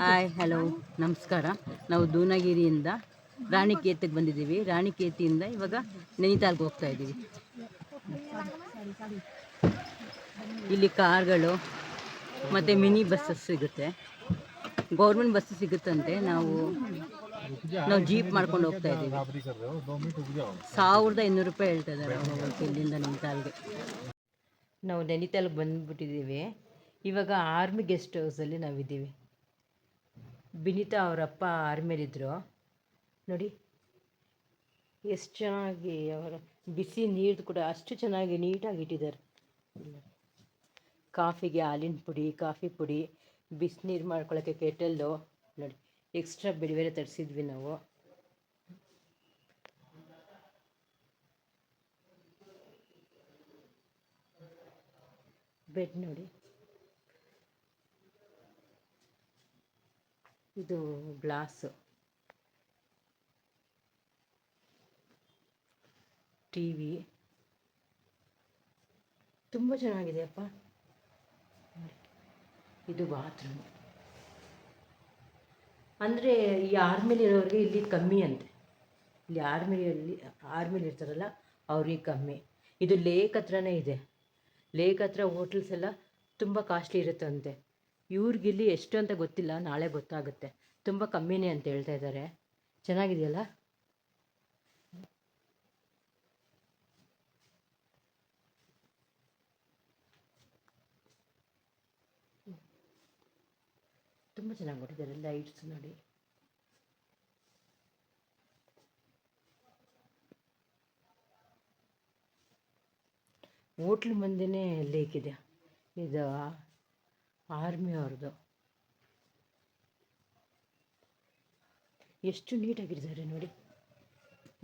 Hi hello ನಮಸ್ಕಾರ. ನಾವು ದೂನಗಿರಿಯಿಂದ ರಾಣಿಕೇತಿಗೆ ಬಂದಿದ್ದೀವಿ. ರಾಣಿಕೇತಿಯಿಂದ ಇವಾಗ ನೈನಿತಾಲ್ಗೆ ಹೋಗ್ತಾ ಇದ್ದೀವಿ. ಇಲ್ಲಿ ಕಾರ್ಗಳು ಮತ್ತು ಮಿನಿ ಬಸ್ಸಸ್ ಸಿಗುತ್ತೆ, ಗೌರ್ಮೆಂಟ್ ಬಸ್ ಸಿಗುತ್ತಂತೆ. ನಾವು ಜೀಪ್ ಮಾಡ್ಕೊಂಡು ಹೋಗ್ತಾ ಇದ್ದೀವಿ. 1200 ರೂಪಾಯಿ ಹೇಳ್ತಾ ಇದ್ದಾರೆ ಹೋಗೋಕ್ಕೆ ಇಲ್ಲಿಂದ ನೈನಿತಾಲ್ಗೆ. ನಾವು ನೈನಿತಾಲ್ಗೆ ಬಂದುಬಿಟ್ಟಿದ್ದೀವಿ. ಇವಾಗ ಆರ್ಮಿ ಗೆಸ್ಟ್ ಹೌಸಲ್ಲಿ ನಾವಿದ್ದೀವಿ. ಬಿನಿತಾ ಅವರಪ್ಪ ಆರ್ಮಿಯಲ್ಲಿದ್ದರು ನೋಡಿ. ಎಷ್ಟು ಚೆನ್ನಾಗಿ ಅವರ ಬಿಸಿ ನೀರು ಕೂಡ ಅಷ್ಟು ಚೆನ್ನಾಗಿ ನೀಟಾಗಿ ಇಟ್ಟಿದ್ದಾರೆ. ಕಾಫಿಗೆ ಹಾಲಿನ ಪುಡಿ, ಕಾಫಿ ಪುಡಿ, ಬಿಸಿನೀರು ಮಾಡ್ಕೊಳ್ಳೋಕ್ಕೆ ಕೆಟಲ್ಲು ನೋಡಿ. ಎಕ್ಸ್ಟ್ರಾ ಬೇರೆ ಬೇರೆ ತರಿಸಿದ್ವಿ ನಾವು. ಬೆಡ್ ನೋಡಿ, ಇದು ಗ್ಲಾಸು, ಟಿ ವಿ ತುಂಬ ಚೆನ್ನಾಗಿದೆಯಪ್ಪ. ಇದು ಬಾತ್ರೂಮ್. ಅಂದರೆ ಈ ಆರ್ಮಿಲಿರೋರಿಗೆ ಇಲ್ಲಿ ಕಮ್ಮಿ ಅಂತೆ. ಇಲ್ಲಿ ಆರ್ಮಿಲಿ ಇರ್ತಾರಲ್ಲ ಅವ್ರಿಗೆ ಕಮ್ಮಿ. ಇದು ಲೇಕ್ ಹತ್ರನೇ ಇದೆ. ಲೇಕ್ ಹತ್ರ ಹೋಟೆಲ್ಸ್ ಎಲ್ಲ ತುಂಬ ಕಾಸ್ಟ್ಲಿ ಇರುತ್ತಂತೆ. ಇವ್ರಿಗಿಲ್ಲಿ ಎಷ್ಟು ಅಂತ ಗೊತ್ತಿಲ್ಲ, ನಾಳೆ ಗೊತ್ತಾಗುತ್ತೆ. ತುಂಬ ಕಮ್ಮಿನೇ ಅಂತ ಹೇಳ್ತಾ ಇದ್ದಾರೆ. ಚೆನ್ನಾಗಿದೆಯಲ್ಲ. ತುಂಬ ಚೆನ್ನಾಗಿ ಕೊಟ್ಟಿದ್ದಾರೆ. ಲೈಟ್ಸ್ ನೋಡಿ. ಹೋಟ್ಲ್ ಮುಂದೆನೇ ಲೇಕ್ ಇದೆ. ಇದು ಆರ್ಮಿ ಅವ್ರದ್ದು. ಎಷ್ಟು ನೀಟಾಗಿರ್ತಾರೆ ನೋಡಿ.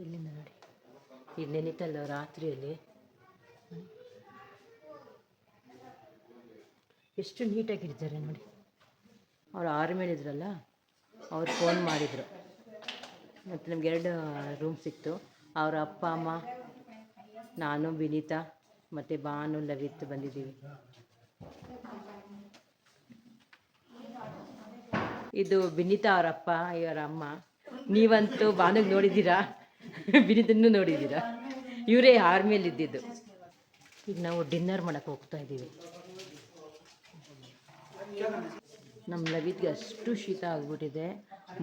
ಇಲ್ಲಿಂದ ನೋಡಿ, ಇಲ್ಲಿ ನೈನಿತಾಲ್ ರಾತ್ರಿಯಲ್ಲಿ ಎಷ್ಟು ನೀಟಾಗಿರ್ತಾರೆ ನೋಡಿ. ಅವ್ರು ಆರ್ಮಿಯಲ್ಲಿದ್ರಲ್ಲ, ಅವ್ರು ಫೋನ್ ಮಾಡಿದರು ಮತ್ತು ನಮ್ಗೆ 2 ರೂಮ್ ಸಿಕ್ತು. ಅವರ ಅಪ್ಪ ಅಮ್ಮ, ನಾನು, ವಿನೀತಾ ಮತ್ತು ಭಾನು, ಲವಿತ್ ಬಂದಿದ್ದೀವಿ. ಇದು ವಿನೀತಾ ಅವರಪ್ಪ, ಇವರ ಅಮ್ಮ. ನೀವಂತೂ ಭಾನುಗೆ ನೋಡಿದ್ದೀರಾ, ವಿನೀತನ್ನು ನೋಡಿದ್ದೀರಾ. ಇವರೇ ಆರ್ಮಿಯಲ್ಲಿದ್ದಿದ್ದು. ಈಗ ನಾವು ಡಿನ್ನರ್ ಮಾಡೋಕ್ಕೆ ಹೋಗ್ತಾ ಇದ್ದೀವಿ. ನಮ್ಮ ಲವಿತ್ಗೆ ಅಷ್ಟು ಶೀತ ಆಗಿಬಿಟ್ಟಿದೆ,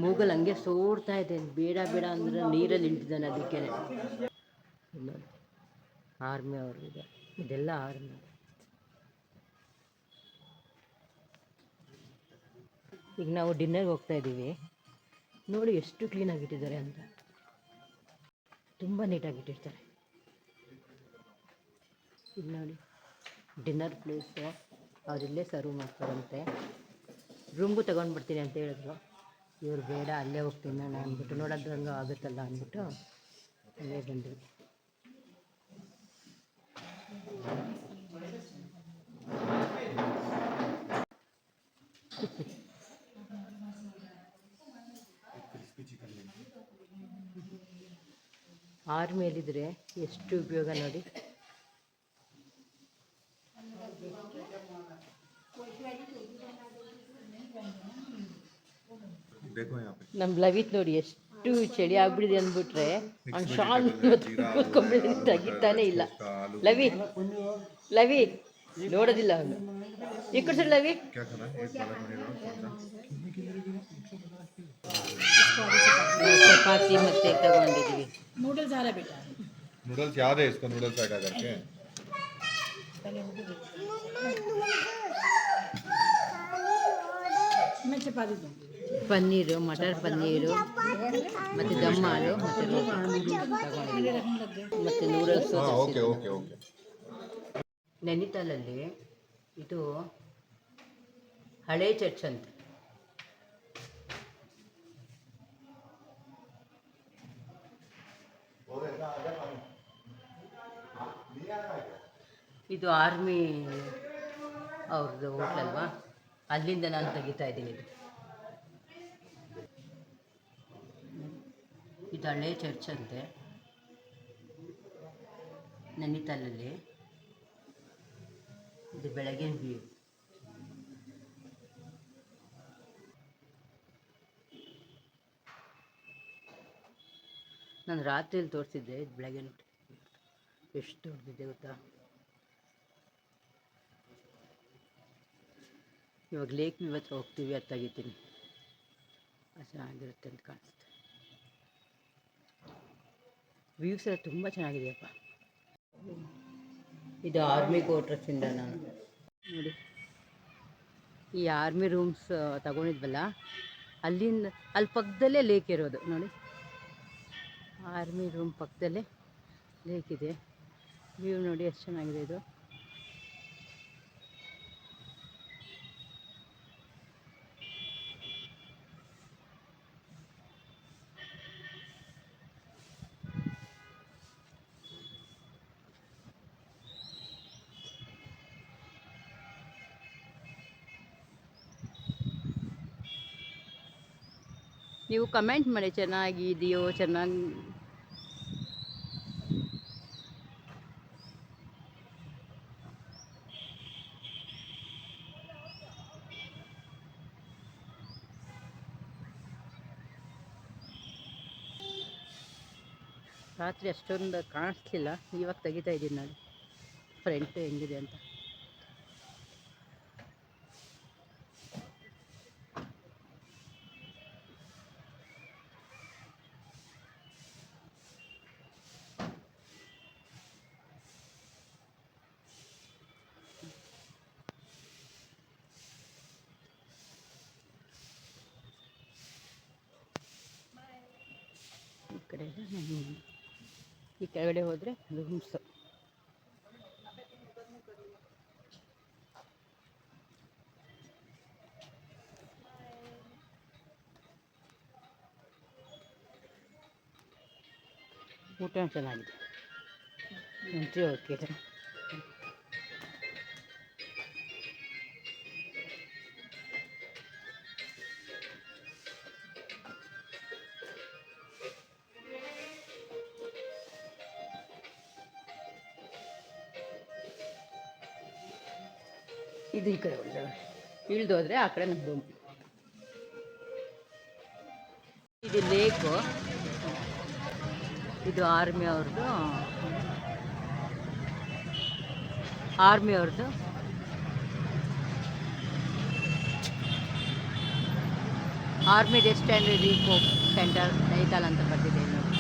ಮೂಗಲ್ಲಿ ಹಂಗೆ ಸೋರ್ತಾ ಇದೆ. ಬೇಡ ಬೇಡ ಅಂದರೆ ನೀರಲ್ಲಿ ನಿಂತಿದ್ದಾನೆ. ಅದಕ್ಕೆ ಆರ್ಮಿ ಅವ್ರಿಗೆ ಇದೆಲ್ಲ ಆರ್ಮಿ. ಈಗ ನಾವು ಡಿನ್ನರ್ಗೆ ಹೋಗ್ತಾ ಇದ್ದೀವಿ. ನೋಡಿ ಎಷ್ಟು ಕ್ಲೀನಾಗಿಟ್ಟಿದ್ದಾರೆ ಅಂತ. ತುಂಬ ನೀಟಾಗಿಟ್ಟಿರ್ತಾರೆ. ಇದು ನೋಡಿ ಡಿನ್ನರ್ ಪ್ಲೇಸು. ಅವರಿಲ್ಲೇ ಸರ್ವ್ ಮಾಡ್ತಾರಂತೆ. ರೂಮ್ಗೂ ತೊಗೊಂಡ್ಬಿಡ್ತೀನಿ ಅಂತ ಹೇಳಿದ್ರು. ಇವ್ರು ಬೇಡ, ಅಲ್ಲೇ ಹೋಗ್ತೀನಿ ನಾನು ಅಂದ್ಬಿಟ್ಟು, ನೋಡೋದ್ರಂಗೆ ಆಗುತ್ತಲ್ಲ ಅಂದ್ಬಿಟ್ಟು ಅಲ್ಲೇ ಬಂದ್ವಿ. ಆರ್ಮಿಯಲ್ಲಿದ್ದರೆ ಎಷ್ಟು ಉಪಯೋಗ ನೋಡಿ. ನಮ್ಮ ಲವಿತ್ ನೋಡಿ ಎಷ್ಟು ಚಳಿ ಆಗ್ಬಿಟ್ಟಿದೆ ಅಂದ್ಬಿಟ್ರೆ ಅವ್ನು ಶಾಲ್ ಕೂತ್ಕೊಂಡ್ಬಿಟ್ಟು ತೆಗಿತಾನೆ ಇಲ್ಲ. ಲವಿ ನೋಡೋದಿಲ್ಲ ಅವನು. ಈ ಕಡೆ ಸರ್ ಲವಿ. ಚಪಾತಿ ಮತ್ತೆ ತಗೊಂಡಿದ್ದೀವಿ. नूडल्स आ रहा है बेटा. नूडल्स याद है इसको, नूडल्स ऐड करके मैं चपाती दूँ. पनीर, मटर पनीर ಮತ್ತು ದಮ್ ಹಾಲು ಮತ್ತು ನೂಡಲ್ಸ್. Okay okay okay. ನೈನಿತಾಲಲ್ಲಿ ಇದು ಹಳೆ ಚರ್ಚ್ ಅಂತೆ. ಇದು ಆರ್ಮಿ ಅವ್ರದ್ದು ಹೋಟ್ಲಲ್ವಾ, ಅಲ್ಲಿಂದ ನಾನು ತೆಗಿತಾ ಇದ್ದೀನಿ. ಇದು ಹಳೆ ಚರ್ಚ್ ಅಂತೆ ನೈನಿತಾಲಲ್ಲಿ. ಇದು ಬೆಳಗಿನ ವ್ಯೂ. ನಾನು ರಾತ್ರಿಯಲ್ಲಿ ತೋರಿಸಿದ್ದೆ, ಇದು ಬೆಳಗ್ಗೆ ನೋಡಿ ಎಷ್ಟು ದೊಡ್ಡದಿದೆ ಗೊತ್ತಾ. ಇವಾಗ ಲೇಕ್ ವ್ಯೂ ಹತ್ರ ಹೋಗ್ತೀವಿ, ಅದು ತೆಗಿತೀನಿ, ಅದು ಚೆನ್ನಾಗಿರುತ್ತೆ ಅಂತ ಕಾಣಿಸುತ್ತೆ. ವ್ಯೂಸ್ ಎಲ್ಲ ತುಂಬ ಚೆನ್ನಾಗಿದೆಯಪ್ಪ. ಇದು ಆರ್ಮಿ ಕ್ವಾರ್ಟರ್ಸಿಂದ ನಾನು ನೋಡಿ ಈ ಆರ್ಮಿ ರೂಮ್ಸ್ ತಗೊಂಡಿದ್ವಲ್ಲ, ಅಲ್ಲಿಂದ ಅಲ್ಲಿ ಪಕ್ಕದಲ್ಲೇ ಲೇಕ್ ಇರೋದು ನೋಡಿ. ಆರ್ಮಿ ರೂಮ್ ಪಕ್ಕದಲ್ಲೇ ಲೇಕ್ ಇದೆ. ವ್ಯೂ ನೋಡಿ ಎಷ್ಟು ಚೆನ್ನಾಗಿದೆ ಇದು. ನೀವು ಕಮೆಂಟ್ ಮಾಡಿ ಚೆನ್ನಾಗಿದೆಯೋ, ಚೆನ್ನಾಗಿ ರಾತ್ರಿ ಅಷ್ಟೊಂದು ಕಾಣಿಸ್ಲಿಲ್ಲ, ಇವಾಗ ತೆಗಿತಾ ಇದ್ದೀನಿ ನೋಡಿ ಫ್ರಂಟ್ ಹೆಂಗಿದೆ ಅಂತ. ಈ ಕಡೆ ಎಲ್ಲ ಈ ಕೆಳಗಡೆ ಹೋದರೆ ರೂಮ್ಸು. ಊಟ ಚೆನ್ನಾಗಿದೆ, ಎಂಟ್ರಿ ಓಕೆ. ಇದು ಈ ಕಡೆ ಇಳಿದೋದ್ರೆ ಆ ಕಡೆ ನಮ್ಮ ರೂಮ್. ಇದು ಲೇಕು, ಇದು ಆರ್ಮಿ ಅವ್ರದ್ದು army rest and repo centre Nainital ಅಂತ ಬರ್ತಿದೆ ನೋಡಿ.